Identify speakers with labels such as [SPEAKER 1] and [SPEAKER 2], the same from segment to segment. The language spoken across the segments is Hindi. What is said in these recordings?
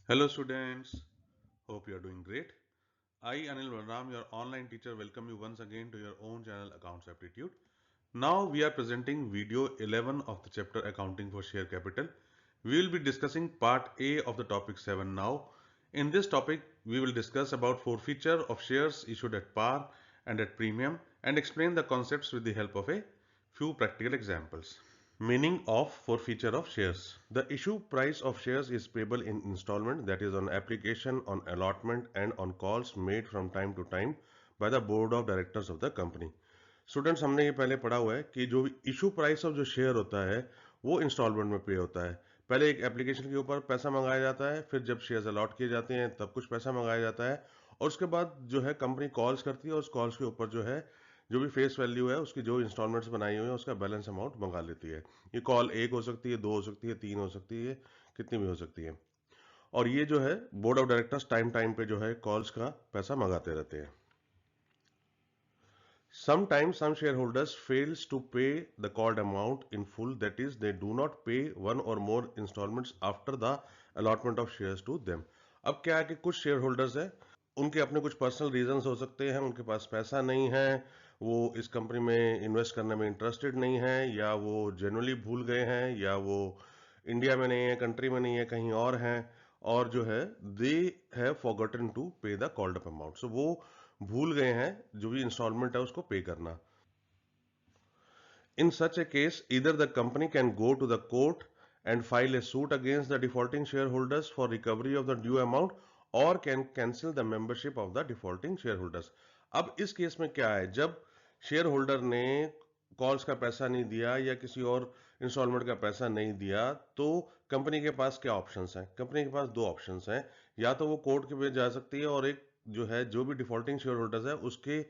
[SPEAKER 1] Hello students, hope you are doing great. I Anil Varnam, your online teacher, welcome you once again to your own channel Accounts Aptitude. Now we are presenting video 11 of the chapter Accounting for Share Capital. We will be discussing part A of the topic 7 now. In this topic, we will discuss about forfeiture of shares issued at par and at premium and explain the concepts with the help of a few practical examples. Meaning of forfeiture of shares. The issue price of shares is payable in installment, that is on application, on allotment and on calls made from time to time by the board of directors of the company. Students, हमने ये पहले पढ़ा हुआ है कि जो इशू प्राइस ऑफ जो शेयर होता है वो इंस्टॉलमेंट में पे होता है। पहले एक एप्लीकेशन के ऊपर पैसा मंगाया जाता है, फिर जब शेयर्स अलॉट किए जाते हैं तब कुछ पैसा मंगाया जाता है और उसके बाद जो है कंपनी कॉल्स करती है और उस कॉल्स के ऊपर जो है जो भी फेस वैल्यू है उसकी जो इंस्टॉलमेंट्स बनाई हुई है उसका बैलेंस अमाउंट मंगा लेती है। ये कॉल एक हो सकती है, दो हो सकती है, तीन हो सकती है, कितनी भी हो सकती है। और ये जो है board of directors time time पे जो है कॉल्स का पैसा मंगाते रहते हैं। Sometimes some shareholders fails to pay the called amount in full, that is they do not pay one or more installments after the allotment of shares to them. अब क्या है कि कुछ शेयर होल्डर्स है, उनके अपने कुछ पर्सनल रीजंस हो सकते हैं, उनके पास पैसा नहीं है, वो इस कंपनी में इन्वेस्ट करने में इंटरेस्टेड नहीं है, या वो जनरली भूल गए हैं, या वो इंडिया में नहीं है, कंट्री में नहीं है, कहीं और हैं, और जो है दे हैव फॉरगॉटन टू पे द कॉल्ड अप अमाउंट। सो वो भूल गए हैं जो भी इंस्टॉलमेंट है उसको पे करना। In such a case, either the company can go to the court and file a suit against the defaulting shareholders for recovery of the due amount or can cancel the membership of the defaulting shareholders. अब इस केस में क्या है, जब शेयर होल्डर ने कॉल्स का पैसा नहीं दिया या किसी और इंस्टॉलमेंट का पैसा नहीं दिया तो कंपनी के पास क्या ऑप्शंस हैं? कंपनी के पास दो ऑप्शंस हैं, या तो वो कोर्ट के पे जा सकती है और एक जो है जो भी डिफॉल्टिंग शेयर होल्डर्स है उसके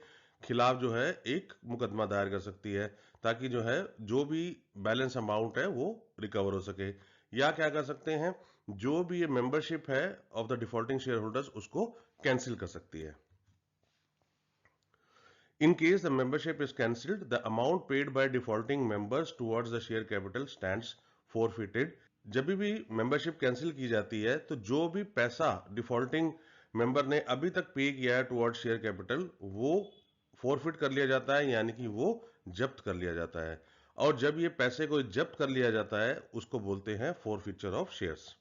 [SPEAKER 1] खिलाफ जो है एक मुकदमा दायर कर सकती है ताकि जो है जो भी बैलेंस अमाउंट है वो रिकवर हो सके। या क्या कर सकते हैं, जो भी ये मेंबरशिप है of the defaulting share holders उसको कैंसिल कर सकती है। In case the membership is cancelled, the amount paid by defaulting members towards the share capital stands forfeited. जब भी मेंबरशिप कैंसिल की जाती है तो जो भी पैसा डिफॉल्टिंग मेंबर ने अभी तक पे किया है टुवर्ड्स शेयर कैपिटल वो फोरफिट कर लिया जाता है, यानी कि वो जब्त कर लिया जाता है। और जब ये पैसे को जब्त कर लिया जाता है उसको बोलते हैं forfeiture of shares.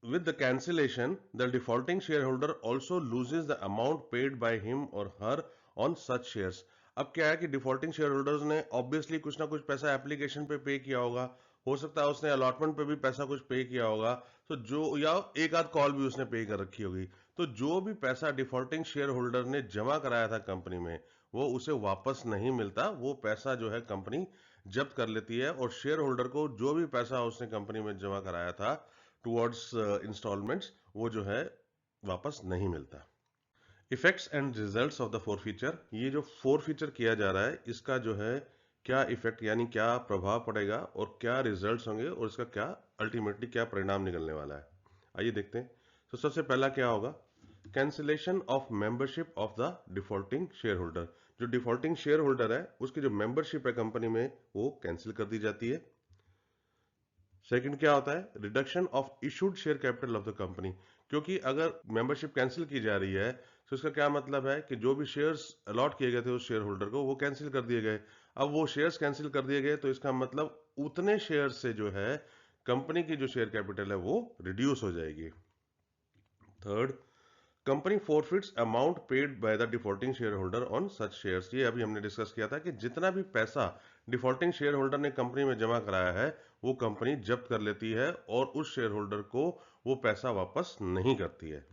[SPEAKER 1] With the cancellation, the defaulting shareholder also loses the amount paid by him or her on such shares. अब क्या है कि डिफॉल्टिंग शेयर होल्डर्स ने ऑब्वियसली कुछ ना कुछ पैसा एप्लीकेशन पे किया होगा, हो सकता है उसने अलॉटमेंट पे भी पैसा कुछ पे किया होगा, तो जो या एक आध कॉल भी उसने पे कर रखी होगी, तो जो भी पैसा डिफॉल्टिंग शेयर होल्डर ने जमा कराया था कंपनी में वो उसे वापस नहीं मिलता। वो पैसा जो है कंपनी जब्त कर लेती है और शेयर होल्डर को जो भी पैसा उसने कंपनी में जमा कराया था टुवर्ड्स इंस्टॉलमेंट्स वो जो है वापस नहीं मिलता। Effects and results of the forfeiture, ये जो फोरफीचर किया जा रहा है इसका जो है क्या इफेक्ट यानी क्या प्रभाव पड़ेगा और क्या रिजल्ट्स होंगे और इसका क्या अल्टीमेटली क्या परिणाम निकलने वाला है, आइए देखते हैं। तो सबसे पहला क्या होगा, cancellation of membership of the defaulting share holder. जो डिफॉल्टिंग शेयर होल्डर है उसकी जो मेंबरशिप है कंपनी में वो कैंसिल कर दी जाती है। सेकंड क्या होता है, reduction of issued share capital of the company. क्योंकि अगर मेंबरशिप कैंसिल की जा रही है तो इसका क्या मतलब है कि जो भी शेयर्स अलॉट किए गए थे उस शेयर होल्डर को वो कैंसिल कर दिए गए। अब वो शेयर्स कैंसिल कर दिए गए तो इसका मतलब उतने शेयर से जो है कंपनी की जो शेयर कैपिटल है वो रिड्यूस हो जाएगी। Third, company forfeits amount paid by the defaulting share holder on such shares. ये अभी हमने डिस्कस किया था कि जितना भी पैसा डिफॉल्टिंग शेयर होल्डर ने कंपनी में जमा कराया है वो कंपनी जब्त कर लेती है और उस शेयर होल्डर को वो पैसा वापस नहीं करती है।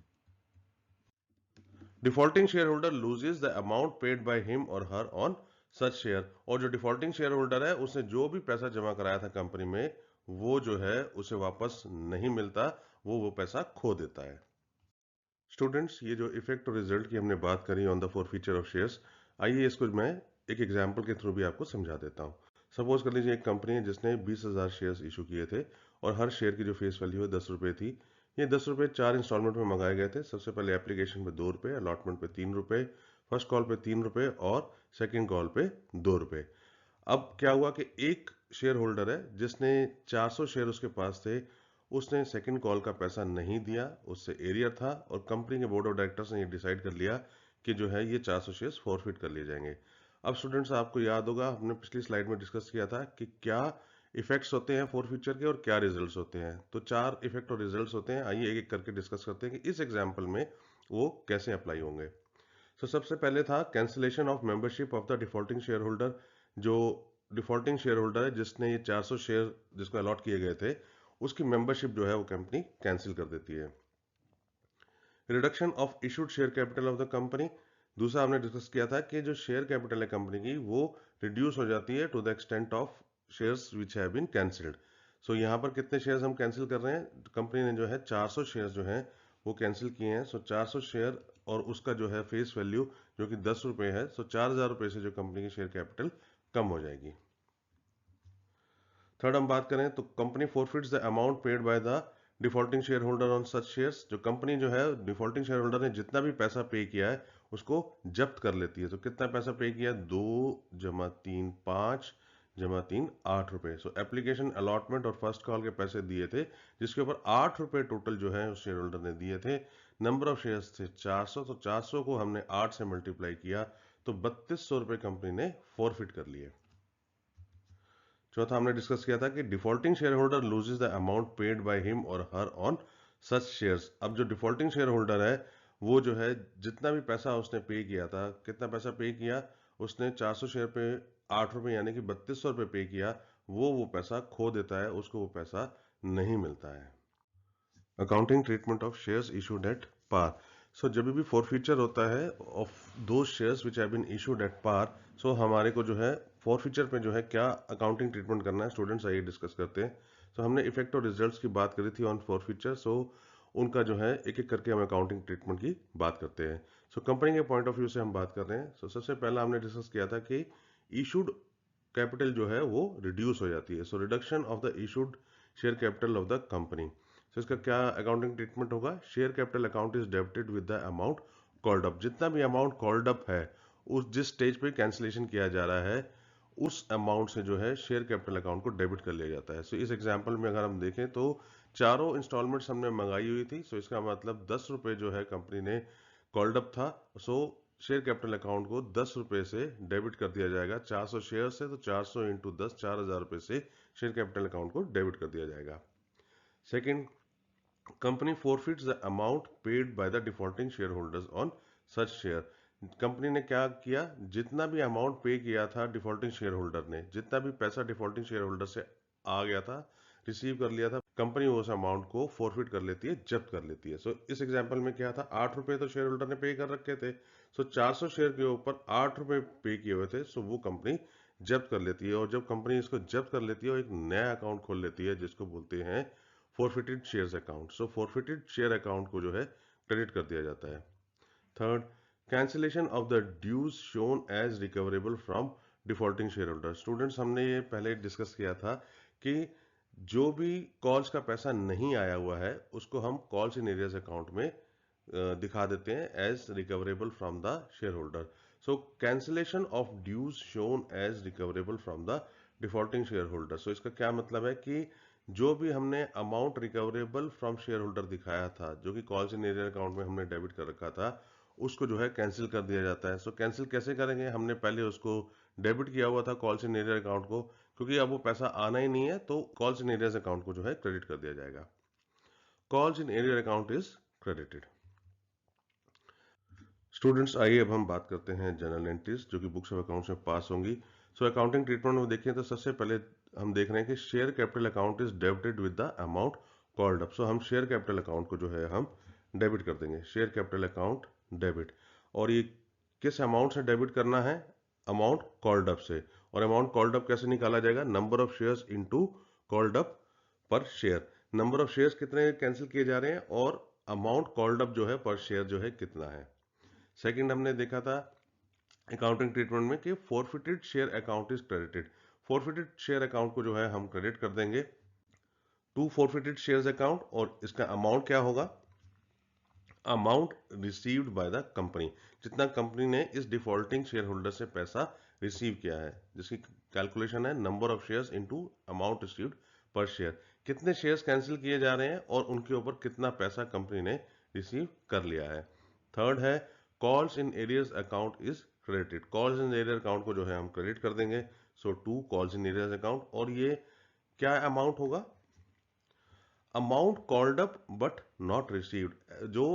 [SPEAKER 1] Defaulting share holder loses the amount paid by him और हर ऑन सच शेयर। और जो डिफॉल्टिंग शेयर होल्डर है उसने जो भी पैसा जमा कराया था कंपनी में वो जो है उसे वापस नहीं मिलता, वो पैसा खो देता है। स्टूडेंट्स, ये जो इफेक्ट और रिजल्ट की हमने बात करी on the forfeiture of shares, आइए इसको मैं एक एग्जांपल के थ्रू भी आपको समझा देता हूँ। सपोज कर लीजिए एक कंपनी है जिसने 20,000 शेयर्स इशू किए थे और हर शेयर की जो फेस वैल्यू है 10 रुपये थी। ये 10 रुपये 4 इंस्टॉलमेंट में मंगाए गए थे। सबसे पहले एप्लीकेशन पे 2 रुपये, अलॉटमेंट पे 3 रुपये, फर्स्ट कॉल पे 3 रुपये और सेकेंड कॉल पे 2 रुपये। अब क्या हुआ कि एक शेयर होल्डर है जिसने 400 शेयर उसके पास थे उसने सेकंड कॉल का पैसा नहीं दिया, उससे एरियर था और कंपनी के बोर्ड ऑफ डायरेक्टर्स ने ये डिसाइड कर लिया कि जो है ये 400 शेयर्स फॉरफिट कर लिए जाएंगे। अब स्टूडेंट्स आपको याद होगा, हमने पिछली स्लाइड में डिस्कस किया था कि क्या इफेक्ट्स होते हैं फॉरफिचर के और क्या रिजल्ट्स होते हैं। तो 4 इफेक्ट और रिजल्ट्स होते हैं, आइए एक एक करके डिस्कस करते हैं कि इस एग्जाम्पल में वो कैसे अप्लाई होंगे। तो सबसे पहले था cancellation of membership of the defaulting share holder. जो डिफॉल्टिंग शेयर होल्डर है जिसने ये 400 शेयर जिसको अलॉट किए गए थे, उसकी मेंबरशिप जो है वो कंपनी कैंसिल कर देती है। Reduction of issued share capital of the company, दूसरा हमने डिस्कस किया था कि जो शेयर कैपिटल है कंपनी की वो रिड्यूस हो जाती है to the extent of shares which have been cancelled. So यहाँ पर कितने शेयर्स हम कैंसिल कर रहे हैं, कंपनी ने जो है 400 शेयर्स जो हैं वो कैंसिल किए हैं। सो 400 शेयर और उसका जो है फेस वैल्यू जो कि 10 रुपये है, सो 4000 रुपये से जो कंपनी की शेयर कैपिटल कम हो जाएगी। थर्ड हम बात करें तो company forfeits the amount paid by the defaulting share holder on such shares. जो कंपनी जो है डिफॉल्टिंग शेयर होल्डर ने जितना भी पैसा पे किया है उसको जब्त कर लेती है। तो कितना पैसा पे किया, 2 जमा 3 5 जमा 3 8 रुपये। सो एप्लीकेशन अलॉटमेंट और फर्स्ट कॉल के पैसे दिए थे जिसके ऊपर 8 रुपये टोटल जो है उस शेयर होल्डर ने दिए थे। नंबर ऑफ शेयर्स थे 400, तो 400 को हमने 8 से मल्टीप्लाई किया तो 3200 रुपये कंपनी ने फॉरफिट कर लिए। चौथा हमने डिस्कस किया था कि defaulting share holder loses the amount paid by him और हर ऑन सच शेयर्स। अब जो डिफॉल्टिंग शेयर होल्डर है वो जो है जितना भी पैसा उसने पे किया था, कितना पैसा पे किया उसने, 400 शेयर पे 8 रुपये यानी कि 3200 रुपये पे किया, वो पैसा खो देता है, उसको वो पैसा नहीं मिलता है। Accounting treatment of shares issued at par. So जब भी फॉरफीचर होता है ऑफ दो shares which have been issued at par, so हमारे को जो है फॉरफीचर पे जो है क्या अकाउंटिंग ट्रीटमेंट करना है, स्टूडेंट्स आइए डिस्कस करते हैं। सो हमने इफेक्ट और रिजल्ट्स की बात करी थी ऑन फॉरफीचर, सो उनका जो है एक एक करके हम अकाउंटिंग ट्रीटमेंट की बात करते हैं। सो कंपनी के पॉइंट ऑफ व्यू से हम बात कर रहे हैं। सो सबसे पहला हमने डिस्कस किया था कि इशूड कैपिटल जो है वो रिड्यूस हो जाती है। So reduction of the issued share capital of the company. तो इसका क्या अकाउंटिंग ट्रीटमेंट होगा, share capital account is debited with the amount called up. जितना भी अमाउंट कॉल्ड अप है उस जिस स्टेज पे कैंसिलेशन किया जा रहा है उस अमाउंट से जो है शेयर कैपिटल अकाउंट को डेबिट कर लिया जाता है। सो इस एग्जांपल में अगर हम देखें तो चारों इंस्टॉलमेंट्स हमने मंगाई हुई थी। सो इसका मतलब 10 रुपये जो है कंपनी ने कॉल्ड अप था, सो शेयर कैपिटल अकाउंट को 10 रुपये से डेबिट कर दिया जाएगा। 400 शेयर से तो 400 इंटू 10 4000 रुपये से शेयर कैपिटल अकाउंट को डेबिट कर दिया जाएगा। Second, company forfeits the amount paid by the defaulting share holders on such share. Company ने क्या किया, जितना भी अमाउंट पे किया था डिफॉल्टिंग शेयर होल्डर ने, जितना भी पैसा डिफॉल्टिंग शेयर होल्डर से आ गया था, रिसीव कर लिया था, कंपनी उस अमाउंट को फॉरफिट कर लेती है, जब्त कर लेती है। सो इस एग्जांपल में क्या था, 8 रुपये तो शेयर होल्डर ने पे कर रखे थे, सो 400 शेयर के ऊपर 8 रुपये पे किए हुए थे, सो वो कंपनी जब्त कर लेती है। और जब कंपनी इसको जब्त कर लेती है और एक नया अकाउंट खोल लेती है जिसको बोलते हैं forfeited shares account. So forfeited share account को जो है क्रेडिट कर दिया जाता है। Third, cancellation of the dues shown as recoverable from defaulting share holder. Students हमने ये पहले डिस्कस किया था कि जो भी कॉल्स का पैसा नहीं आया हुआ है उसको हम कॉल्स इन एरियर्स अकाउंट में दिखा देते हैं as recoverable from the share holder. So cancellation of dues shown as recoverable from the defaulting share holder. So इसका क्या मतलब है कि जो भी हमने amount recoverable from share holder दिखाया था, जो कि कॉल्स इन एरियर अकाउंट में हमने डेबिट कर रखा था, उसको जो है कैंसिल कर दिया जाता है। सो कैंसिल कैसे करेंगे, हमने पहले उसको डेबिट किया हुआ था कॉल्स इन एरियर अकाउंट को, क्योंकि अब वो पैसा आना ही नहीं है तो कॉल्स इन एरियर्स अकाउंट को जो है क्रेडिट कर दिया जाएगा। Calls in arrear account is credited. Students आइए अब हम बात करते हैं जनरल एंट्रीज जो कि बुक्स ऑफ अकाउंट्स में पास होंगी। सो अकाउंटिंग ट्रीटमेंट में देखें तो सबसे पहले हम देख रहे हैं कि share capital account is debited with the amount called up. So हम शेयर कैपिटल अकाउंट को जो है हम डेबिट कर देंगे, शेयर कैपिटल अकाउंट डेबिट। और ये किस अमाउंट से डेबिट करना है, अमाउंट कॉल्ड अप से। और अमाउंट कॉल्ड अप कैसे निकाला जाएगा, number of shares into called up per share. Number of shares कितने कैंसिल किए जा रहे हैं और अमाउंट कॉल्ड अप जो है पर शेयर जो है कितना है। सेकंड हमने देखा था अकाउंटिंग ट्रीटमेंट में कि forfeited share account is credited. Forfeited share account को जो है हम क्रेडिट कर देंगे टू फॉरफिटेड शेयर्स अकाउंट। और इसका अमाउंट क्या होगा, amount received by the company. जितना कंपनी ने इस डिफॉल्टिंग शेयर होल्डर से पैसा रिसीव किया है, जिसकी कैलकुलेशन है number of shares into amount received per share. कितने शेयर्स कैंसिल किए जा रहे हैं और उनके ऊपर कितना पैसा कंपनी ने रिसीव कर लिया है। थर्ड है calls in arrears account is credited. Calls in arrear account को जो है हम क्रेडिट कर देंगे। So to calls in arrears account, और ये क्या अमाउंट होगा? Amount called up but not received. जो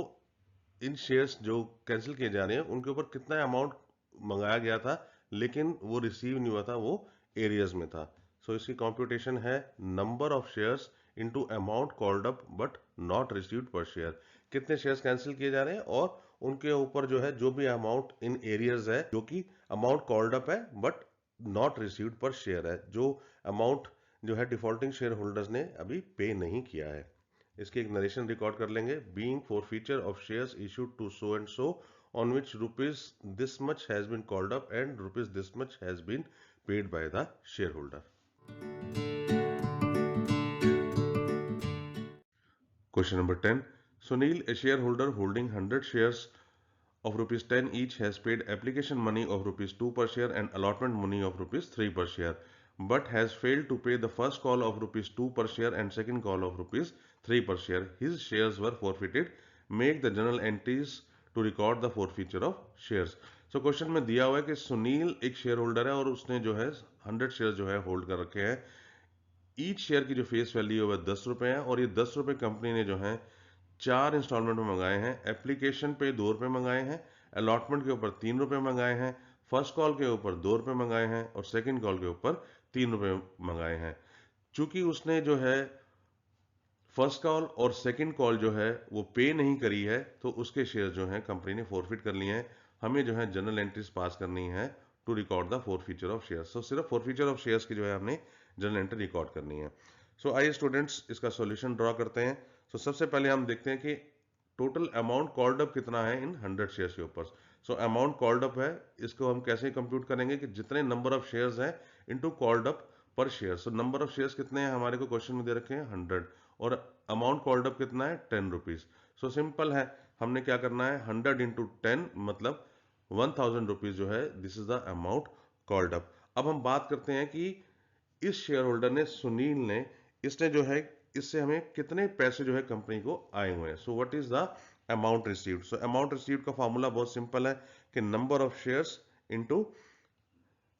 [SPEAKER 1] इन शेयर्स जो कैंसिल किए जा रहे हैं उनके ऊपर कितना अमाउंट मंगाया गया था लेकिन वो रिसीव नहीं हुआ था, वो एरियर्स में था। सो इसकी कंप्यूटेशन है number of shares into amount called up but not received per share. कितने शेयर्स कैंसिल किए जा रहे हैं और उनके ऊपर जो है जो भी अमाउंट इन एरियर्स है जो कि अमाउंट कॉल्ड अप है but not received per share है, जो अमाउंट जो है डिफॉल्टिंग शेयर होल्डर्स ने अभी पे नहीं किया है। इसकी एक नरेशन रिकॉर्ड कर लेंगे। Being forfeiture of shares issued to so and so on which rupees this much has been called up and rupees this much has been paid by the share holder. Question number 10. Sunil, a shareholder holding 100 shares of rupees 10 each, has paid application money of rupees 2 per share and allotment money of rupees 3 per share, but has failed to pay the first call of rupees 2 per share and second call of rupees 3 per share. His shares were forfeited. Make the journal entries to record the forfeiture of shares. So question में दिया हुआ है कि सुनील एक शेयर होल्डर है और उसने जो है 100 शेयर जो है होल्ड कर रखे हैं। ईच शेयर की जो फेस वैल्यू है वह 10 रुपए है और ये 10 रुपए कंपनी ने जो है 4 इंस्टॉलमेंट में मंगाए हैं। एप्लीकेशन पे 2 रुपए मंगाए हैं, अलॉटमेंट के ऊपर 3 रुपए मंगाए हैं, फर्स्ट कॉल के ऊपर 2 रुपए मंगाए हैं और सेकंड कॉल के ऊपर 3 रुपए मंगाए हैं। चूंकि उसने जो है फर्स्ट कॉल और सेकंड कॉल जो है वो पे नहीं करी है तो उसके शेयर जो हैं कंपनी ने फॉरफिट कर लिए हैं। हमें जो है जनरल एंट्रीज पास करनी है to record the forfeiture of shares. तो सिर्फ फॉरफीचर ऑफ शेयर्स की जो है हमने जनरल एंट्री रिकॉर्ड करनी है। सो आइए स्टूडेंट्स इसका सॉल्यूशन ड्रॉ करते हैं। तो सबसे पहले हम देखते हैं कि टोटल अमाउंट कॉल्ड अप कितना है इन 100 शेयर्स के ऊपर। सो अमाउंट कॉल्ड अप है, इसको हम कैसे कंप्यूट करेंगे कि जितने नंबर ऑफ शेयर्स हैं into called up per share. So number of shares कितने हैं हमारे को क्वेश्चन में दे रखे हैं 100 और अमाउंट कॉल्ड अप कितना है 10 रुपीज। सो सिंपल है, हमने क्या करना है 100 इंटू 10 मतलब 1000 रुपीज जो है this is the amount called up. अब हम बात करते हैं कि इस शेयर होल्डर ने सुनील ने इसने जो है इससे हमें कितने पैसे जो है कंपनी को आए हुए हैं। So what is the amount received. So amount received का फॉर्मूला बहुत सिंपल है कि number of shares into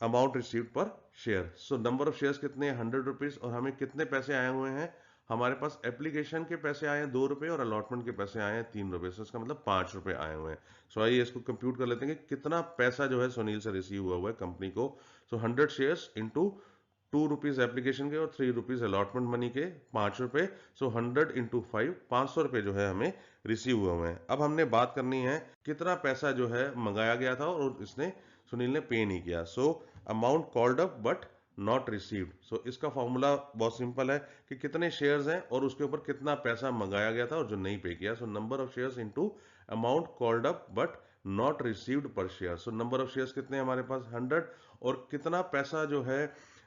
[SPEAKER 1] amount received per share. So number of shares कितने हैं 100 रुपीज और हमें कितने पैसे आए हुए हैं, हमारे पास एप्लीकेशन के पैसे आए हैं 2 रुपए और अलॉटमेंट के पैसे आए हैं 3 रुपए। सो इसका मतलब 5 रुपए आए हुए हैं। सो आइए इसको कंप्यूट कर लेते हैं कि कितना पैसा जो है सुनील से रिसीव हुआ है कंपनी को। सो 100 शेयर्स इंटू 2 रुपीज एप्लीकेशन के और 3 रुपीज अलॉटमेंट मनी के 5 रुपए। सो 100 इंटू 5 500 रुपए जो है हमें रिसीव हुए हैं। अब हमने बात करनी है कितना पैसा जो है मंगाया गया था और इसने सुनील ने पे नहीं किया। So amount called up but not received. So इसका फॉर्मूला बहुत सिंपल है कि कितने शेयर्स हैं और उसके ऊपर कितना पैसा मंगाया गया था और जो नहीं पे किया। So number of shares into amount called up but not received per share. So number of shares कितने हैं हमारे पास 100 और कितना पैसा जो है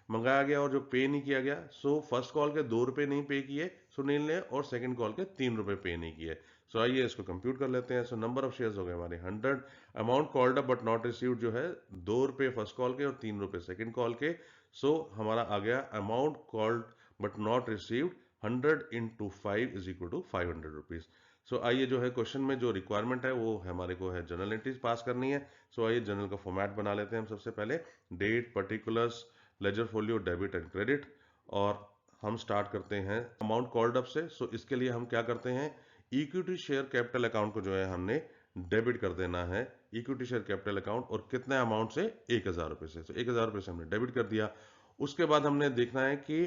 [SPEAKER 1] मंगाया गया और जो पे नहीं किया गया। सो फर्स्ट कॉल के 2 रुपए नहीं पे किए सुनील ने और सेकंड कॉल के 3 रुपए पे नहीं किए। सो आइए इसको कंप्यूट कर लेते हैं। सो नंबर ऑफ शेयर्स हो गए हमारे 100, amount called up but not received जो है 2 रुपए फर्स्ट कॉल के और 3 रुपए सेकंड कॉल के। सो हमारा आ गया amount called but not received 100 into 5 is equal to 500 rupees. So आइए जो है क्वेश्चन में जो रिक्वायरमेंट है वो हमारे को है जनरल एंट्रीज पास करनी है। सो आइए जनरल का फॉर्मेट बना लेते हैं हम। सबसे पहले date, particulars, ledger folio, debit and credit, और हम स्टार्ट करते हैं अमाउंट कॉल्ड अप से। सो इसके लिए हम क्या करते हैं इक्विटी शेयर कैपिटल अकाउंट को जो है हमने डेबिट कर देना है। इक्विटी शेयर कैपिटल अकाउंट और कितने अमाउंट से 1000 रुपए से। तो 1000 रुपए से हमने डेबिट कर दिया। उसके बाद हमने देखना है कि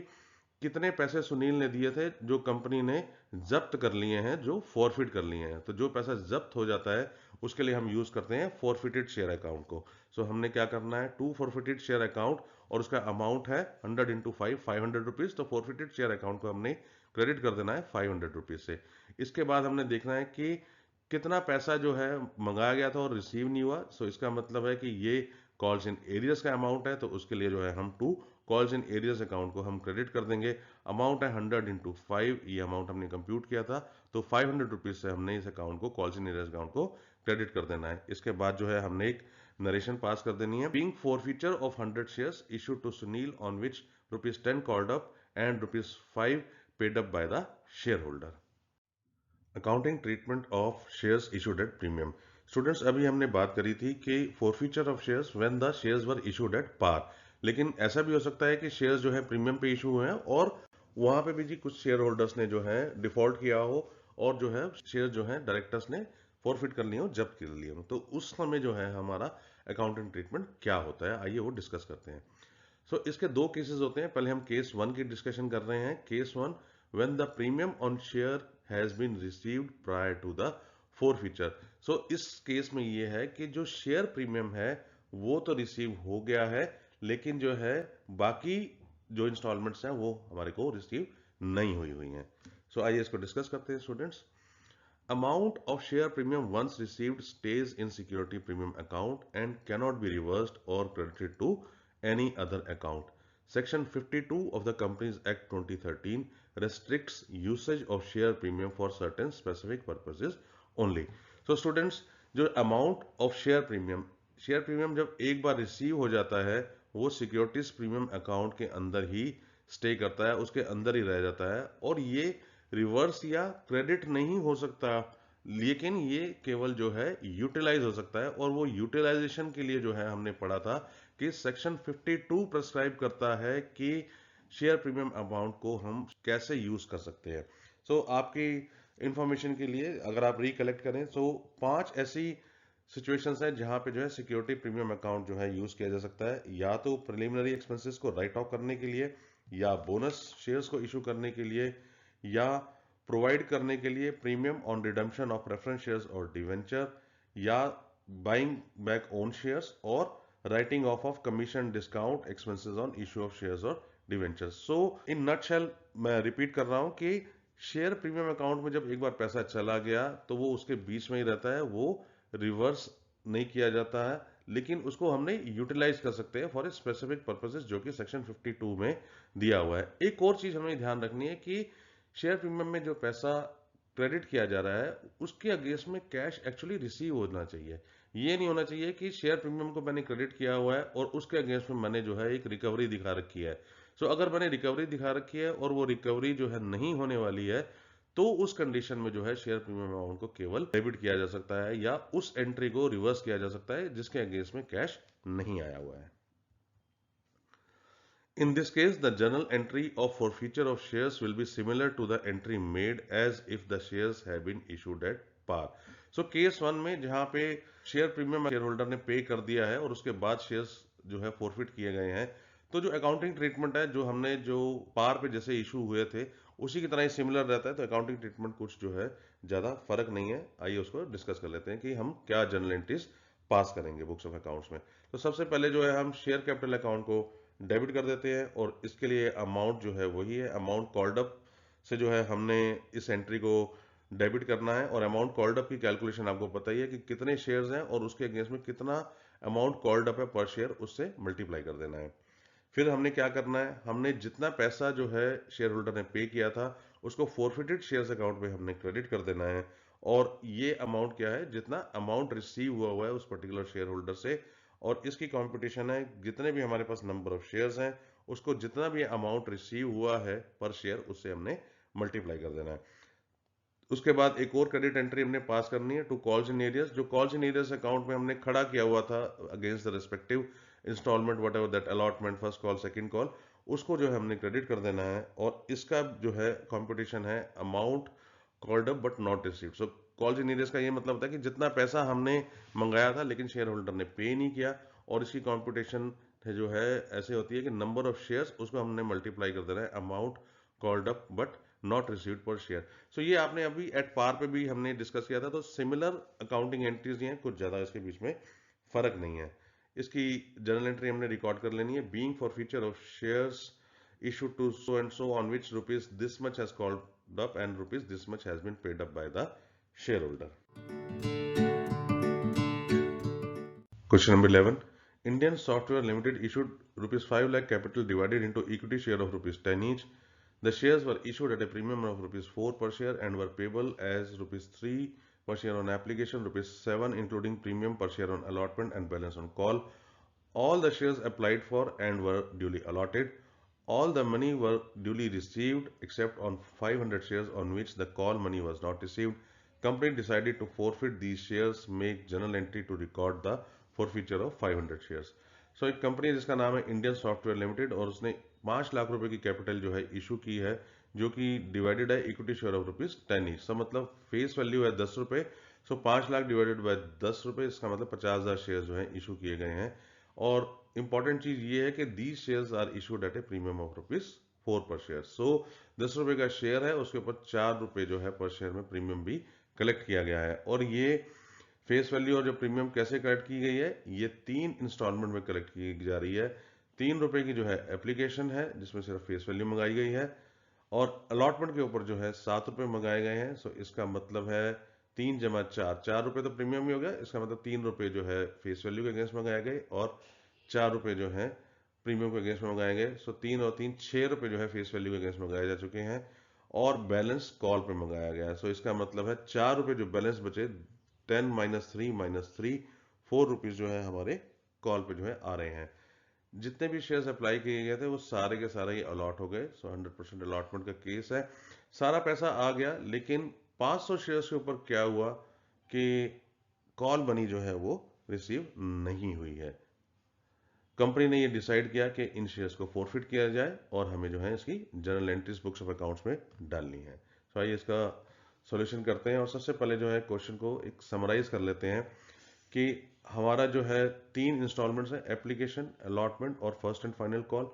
[SPEAKER 1] कितने पैसे सुनील ने दिए थे जो कंपनी ने जब्त कर लिए हैं, जो फॉरफिट कर लिए हैं। तो जो पैसा जब्त हो जाता है उसके लिए हम यूज करते हैं फॉरफिटेड शेयर अकाउंट को। सो हमने क्या करना है टू फॉरफिटेड शेयर अकाउंट और उसका अमाउंट है 100 इंटू 5 500 रुपीज। तो फॉरफिटेड शेयर अकाउंट को हमने क्रेडिट कर देना है 500 रुपीज से। इसके बाद हमने देखना है कि कितना पैसा जो है मंगाया गया था और रिसीव नहीं हुआ। सो इसका मतलब है कि ये कॉल्स इन एरियर्स का अमाउंट है तो उसके लिए जो है हम to calls in arrears account को हम क्रेडिट कर देंगे। अमाउंट है 100 इंटू 5, ये अमाउंट हमने कंप्यूट किया था। तो 500 रुपीज से हमने इस अकाउंट को कॉल्स इन एरियर्स अकाउंट को क्रेडिट कर देना है। इसके बाद जो है हमने एक नरेशन पास कर देनी है। Being forfeiture of 100 shares issued to Sunil on which rupees 10 called up and rupees 5 paid up by the shareholder. Accounting treatment of shares issued at premium. Students, अभी हमने बात करी थी कि forfeiture of shares when the shares were issued at par, लेकिन ऐसा भी हो सकता है कि शेयर्स जो है प्रीमियम पे इशू हुए हैं और वहां पे भी जी कुछ शेयर होल्डर्स ने जो है डिफॉल्ट किया हो और जो है शेयर जो है डायरेक्टर्स ने फॉरफिट कर लिए हो, जब्त कर लिए हो, तो उस समय जो है हमारा अकाउंटिंग ट्रीटमेंट क्या होता है, आइए वो डिस्कस करते हैं। सो इसके दो केसेस होते हैं। पहले हम केस वन की डिस्कशन कर रहे हैं। Case one, when the premium on share has been received prior to the forfeiture. So इस केस में ये है कि जो शेयर प्रीमियम है वो तो रिसीव हो गया है, लेकिन जो है बाकी जो इंस्टॉलमेंट्स हैं वो हमारे को रिसीव नहीं हुई हुई हैं। सो आइए इसको डिस्कस करते हैं students. Amount of share premium once received stays in security premium account and cannot be reversed or credited to any other account. Section 52 of the Companies Act 2013 restricts usage of share premium for certain specific purposes only. So students, जो amount of share premium जब एक बार रिसीव हो जाता है वो सिक्योरिटीज प्रीमियम अकाउंट के अंदर ही स्टे करता है, उसके अंदर ही रह जाता है और ये रिवर्स या क्रेडिट नहीं हो सकता, लेकिन ये केवल जो है यूटिलाइज हो सकता है। और वो यूटिलाइजेशन के लिए जो है हमने पढ़ा था कि सेक्शन 52 प्रेस्क्राइब करता है कि शेयर प्रीमियम अमाउंट को हम कैसे यूज कर सकते हैं। सो आपकी इंफॉर्मेशन के लिए अगर आप रिकलेक्ट करें तो 5 ऐसी सिचुएशंस हैं जहां पे जो है सिक्योरिटी प्रीमियम अकाउंट जो है यूज किया जा सकता है, या तो प्रिलिमिनरी एक्सपेंसेस को राइट ऑफ करने के लिए, या बोनस शेयर्स को इशू करने के लिए, या प्रोवाइड करने के लिए premium on redemption of preference shares और डिवेंचर, या बाइंग बैक ओन शेयर्स, और writing of commission discount expenses on issue of shares और डिवेंचर। सो इन नटशेल मैं रिपीट कर रहा हूं कि शेयर प्रीमियम अकाउंट में जब एक बार पैसा चला गया तो वो उसके बीच में ही रहता है, वो रिवर्स नहीं किया जाता है, लेकिन उसको हमने यूटिलाइज कर सकते हैं फॉर ए स्पेसिफिक पर्पसेस जो कि सेक्शन 52 में दिया हुआ है। एक और चीज हमें ध्यान रखनी है कि शेयर प्रीमियम में जो पैसा क्रेडिट किया जा रहा है उसके अगेंस्ट में कैश एक्चुअली रिसीव होना चाहिए। ये नहीं होना चाहिए कि शेयर प्रीमियम को मैंने क्रेडिट किया हुआ है और उसके अगेंस्ट में मैंने जो है एक रिकवरी दिखा रखी है। सो अगर मैंने रिकवरी दिखा रखी है और वो रिकवरी जो है नहीं होने वाली है, तो उस कंडीशन में जो है शेयर प्रीमियम अमाउंट को केवल डेबिट किया जा सकता है या उस एंट्री को रिवर्स किया जा सकता है जिसके अगेंस्ट में कैश नहीं आया हुआ है। In this case, the journal entry of forfeiture of shares will be similar to the entry made as if the shares have been issued at par. So case one में जहां पे शेयर प्रीमियम शेयर होल्डर ने पे कर दिया है और उसके बाद शेयर्स जो है फॉरफिट किए गए हैं, तो जो अकाउंटिंग ट्रीटमेंट है जो हमने जो पार पे जैसे इशू हुए थे उसी की तरह ही सिमिलर रहता है। तो अकाउंटिंग ट्रीटमेंट कुछ जो है ज्यादा फर्क नहीं है। आइए उसको डिस्कस कर लेते हैं कि हम क्या जर्नल एंट्रीज पास करेंगे बुक्स ऑफ अकाउंट्स में। तो सबसे पहले जो है हम शेयर कैपिटल अकाउंट को डेबिट कर देते हैं और इसके लिए अमाउंट जो है वही है, अमाउंट कॉल्ड अप से जो है हमने इस एंट्री को डेबिट करना है। और अमाउंट कॉल्ड अप की कैलकुलेशन आपको पता ही है कि कितने शेयर्स हैं और उसके अगेंस्ट में कितना अमाउंट कॉल्ड अप है पर शेयर, उससे मल्टीप्लाई कर देना है। फिर हमने क्या करना है, हमने जितना पैसा जो है शेयर होल्डर ने पे किया था उसको फोरफिटेड शेयर्स अकाउंट में हमने क्रेडिट कर देना है। और ये अमाउंट क्या है, जितना अमाउंट रिसीव हुआ है उस पर्टिकुलर शेयर होल्डर से, और इसकी कंपटीशन है जितने भी हमारे पास नंबर ऑफ शेयर्स हैं उसको जितना भी अमाउंट रिसीव हुआ है पर शेयर उससे हमने मल्टीप्लाई कर देना है। उसके बाद एक और क्रेडिट एंट्री हमने पास करनी है टू कॉल्स इन एरियस, जो कॉल्स इन एरियस अकाउंट में हमने खड़ा किया हुआ था against the respective instalment whatever that allotment, first call second call, उसको जो है हमने क्रेडिट कर देना है। और इसका जो है कंपटीशन है amount called up but not received. So calls in arrears का ये मतलब होता है कि जितना पैसा हमने मंगाया था लेकिन शेयर होल्डर ने पे नहीं किया, और इसकी कंपटीशन जो है ऐसे होती है कि नंबर ऑफ शेयर्स उसको हमने मल्टीप्लाई कर देना है amount called up but not received per share. सो ये आपने अभी एट पार पे भी हमने डिस्कस किया था। तो सिमिलर अकाउंटिंग एंट्रीज हैं, कुछ ज्यादा इसके बीच में फर्क नहीं है। इसकी जर्नल एंट्री हमने रिकॉर्ड कर लेनी है। Being for future of shares issued to so and so on which rupees this much has called up and rupees this much has been paid up by the shareholder. Question number 11. Indian Software Limited issued rupees 5 lakh capital divided into equity share of rupees 10 each. The shares were issued at a premium of rupees 4 per share and were payable as rupees 3 per share on application, rupees 7 including premium per share on allotment and balance on call. All the shares applied for and were duly allotted. All the money were duly received except on 500 shares on which the call money was not received. Company decided to forfeit these shares, make journal entry to record the forfeiture of 500 shares. So एक कंपनी जिसका नाम है इंडियन सॉफ्टवेयर लिमिटेड और उसने 5 लाख रुपए की कैपिटल जो है इशू की है, जो कि डिवाइडेड है इक्विटी शेयर ऑफ ₹10 ईच। सो मतलब फेस वैल्यू है 10 रुपए। सो 5 लाख डिवाइडेड बाय 10 रुपए, इसका मतलब 50,000 शेयर जो है इशू किए गए हैं। और इंपॉर्टेंट चीज ये है कि these shares are issued at a premium of ₹4 per share. सो 10 रुपए का शेयर है, उसके ऊपर 4 रुपए जो है पर शेयर में प्रीमियम भी कलेक्ट किया गया है। और ये फेस वैल्यू और जो प्रीमियम कैसे कलेक्ट की गई है, ये 3 इंस्टॉलमेंट में कलेक्ट की जा रही है। 3 रुपए की जो है एप्लीकेशन है जिसमें सिर्फ फेस वैल्यू मंगाई गई है, और अलॉटमेंट के ऊपर जो है 7 रुपए मंगाए गए हैं। सो इसका मतलब है 3 जमा 4, 4 रुपए तो प्रीमियम ही हो गया। इसका मतलब 3 रुपए जो है फेस वैल्यू के अगेंस्ट मंगाए गए और 4 रुपए जो है प्रीमियम के अगेंस्ट में मंगाए गए। सो 3 और 3 6 रुपए जो है फेस वैल्यू के अगेंस्ट मंगाए जा चुके हैं और बैलेंस कॉल पे मंगाया गया है। सो इसका मतलब है 4 रुपए जो बैलेंस बचे, 10 माइनस 3 4 रुपीज जो है हमारे कॉल पे जो है आ रहे हैं। जितने भी शेयर्स अप्लाई किए गए थे वो सारे के सारे ही अलॉट हो गए। सो 100% अलॉटमेंट का केस है। सारा पैसा आ गया, लेकिन 500 शेयर्स के ऊपर क्या हुआ कि कॉल मनी जो है वो रिसीव नहीं हुई है। कंपनी ने ये डिसाइड किया कि इन शेयर्स को फॉरफिट किया जाए और हमें जो है इसकी journal entries books of accounts में डालनी है। तो आइए इसका सॉल्यूशन करते हैं। और सबसे पहले जो है क्वेश्चन को एक समराइज कर लेते हैं कि हमारा जो है 3 इंस्टॉलमेंट्स है, एप्लीकेशन, अलॉटमेंट और फर्स्ट एंड फाइनल कॉल।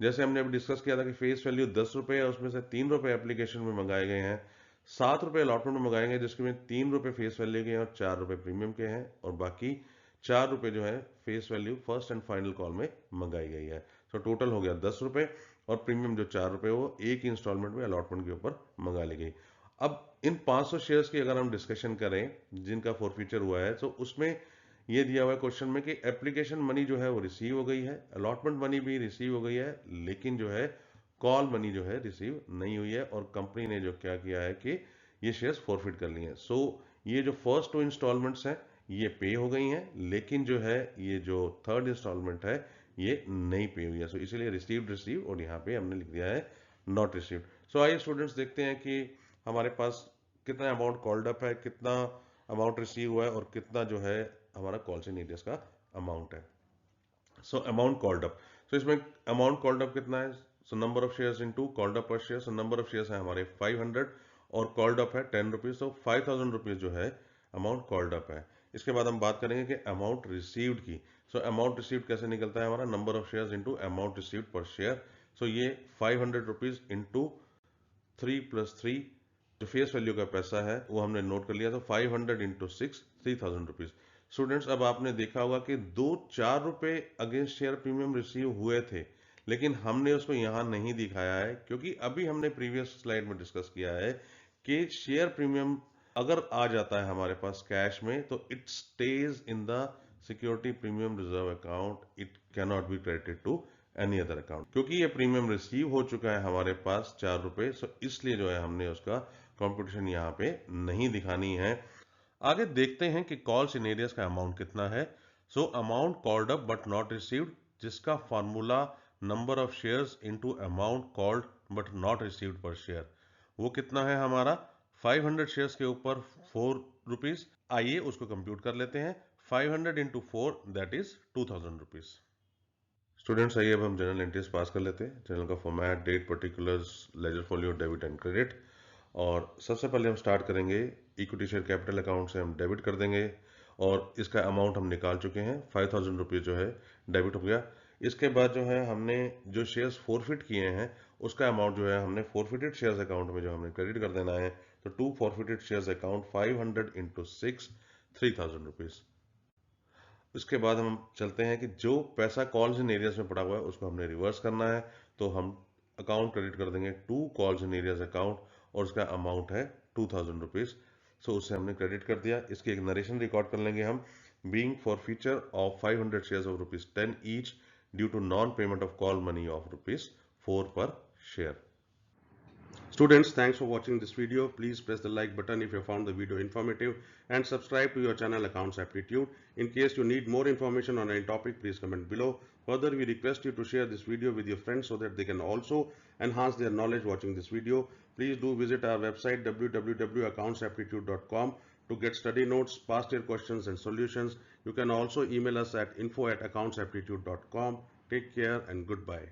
[SPEAKER 1] जैसे हमने अभी डिस्कस किया था कि फेस वैल्यू 10 रुपए है, उसमें से 3 रुपए एप्लीकेशन में मंगाए गए हैं, 7 रुपए अलॉटमेंट में मंगाए गए जिसके में 3 रुपए फेस वैल्यू के हैं और 4 रुपए प्रीमियम के हैं, और बाकी 4 रुपए जो है face value first and final call में मंगाई गई है। तो टोटल हो गया 10 रुपए, और प्रीमियम जो 4 रुपए वो एक ही इंस्टॉलमेंट में अलॉटमेंट के ऊपर मंगा ली गई। अब इन 500 शेयर्स की अगर हम डिस्कशन करें जिनका फॉरफीचर हुआ है, तो उसमें ये दिया हुआ है क्वेश्चन में कि एप्लीकेशन मनी जो है वो रिसीव हो गई है, अलॉटमेंट मनी भी रिसीव हो गई है, लेकिन जो है कॉल मनी जो है रिसीव नहीं हुई है। और कंपनी ने जो क्या किया है कि ये शेयर्स फॉरफिट कर लिए हैं। सो ये जो फर्स्ट 2 इंस्टॉलमेंट्स हैं ये पे हो गई हैं, लेकिन जो है ये जो थर्ड इंस्टॉलमेंट है ये नहीं पे हुई है। सो इसीलिए रिसीव, और यहाँ पे हमने लिख दिया है नॉट रिसीव्ड। सो आइए स्टूडेंट्स देखते हैं कि हमारे पास कितना अमाउंट कॉल्ड अप है, कितना अमाउंट रिसीव हुआ है और कितना जो है हमारा कॉल्स इन एरियस का अमाउंट है। So amount called up, so इसमें अमाउंट कॉल्ड अप कितना है? So number of shares into called up per share. So number of shares है हमारे 500 और कॉल्ड अप है 10 रुपीज। सो 5000 रुपीज जो है अमाउंट कॉल्ड अप है। इसके बाद हम बात करेंगे कि अमाउंट रिसीव्ड की। सो अमाउंट रिसीव्ड कैसे निकलता है? हमारा number of shares into amount received per share. सो ये 500 रुपीज इंटू 3 + 3 जो फेस वैल्यू का पैसा है वो हमने नोट कर लिया। तो 500 इंटू 6 3000 रुपीज। स्टूडेंट्स अब आपने देखा होगा कि 2-4 रुपए अगेंस्ट शेयर प्रीमियम रिसीव हुए थे, लेकिन हमने उसको यहां नहीं दिखाया है क्योंकि अभी हमने प्रीवियस स्लाइड में डिस्कस किया है कि शेयर प्रीमियम अगर आ जाता है हमारे पास कैश में तो it stays in the security premium reserve account, it cannot be credited to any other account. क्योंकि ये प्रीमियम रिसीव हो चुका है हमारे पास 4 रुपए, सो इसलिए जो है हमने उसका कंपटीशन यहाँ पे नहीं दिखानी है। आगे देखते हैं कि कॉल्स इन एरियस का अमाउंट कितना है। So amount called up but not received, जिसका formula number of shares into amount called but not received per share, वो कितना है हमारा 500 शेयर्स के ऊपर 4 रुपीज। आइए उसको कंप्यूट कर लेते हैं। 500 into 4 that is 2000 rupees. Students आइए अब हम जनरल एंट्रीज पास कर लेते हैं। जनरल का format, date, particulars, ledger folio, debit and credit. और सबसे पहले हम स्टार्ट करेंगे इक्विटी शेयर कैपिटल अकाउंट से, हम डेबिट कर देंगे और इसका अमाउंट हम निकाल चुके हैं। 5000 रुपीज जो है डेबिट हो गया। इसके बाद जो है हमने जो शेयर्स फॉरफिट किए हैं उसका अमाउंट जो है हमने फॉरफिटेड शेयर्स अकाउंट में जो हमने क्रेडिट कर देना है। तो to forfeited shares account 500 into 6 3000 rupees. उसके बाद हम चलते हैं कि जो पैसा कॉल्स इन एरियाज में पड़ा हुआ है उसको हमने रिवर्स करना है। तो हम अकाउंट क्रेडिट कर देंगे to calls in arrears account और उसका अमाउंट है 2000 रुपीज। सो उसे हमने क्रेडिट कर दिया। इसकी एक नरेशन रिकॉर्ड कर लेंगे हम। Being forfeiture of 500 shares of ₹10 each due to non payment of call money of ₹4 per share. Students, thanks for watching this video. Please press the like button if you found the video informative and subscribe to your channel Accounts Aptitude. In case you need more information on any topic, please comment below. Further, we request you to share this video with your friends so that they can also enhance their knowledge watching this video. Please do visit our website www.accountsaptitude.com to get study notes, past year questions and solutions. You can also email us at info@accountsaptitude.com. Take care and goodbye.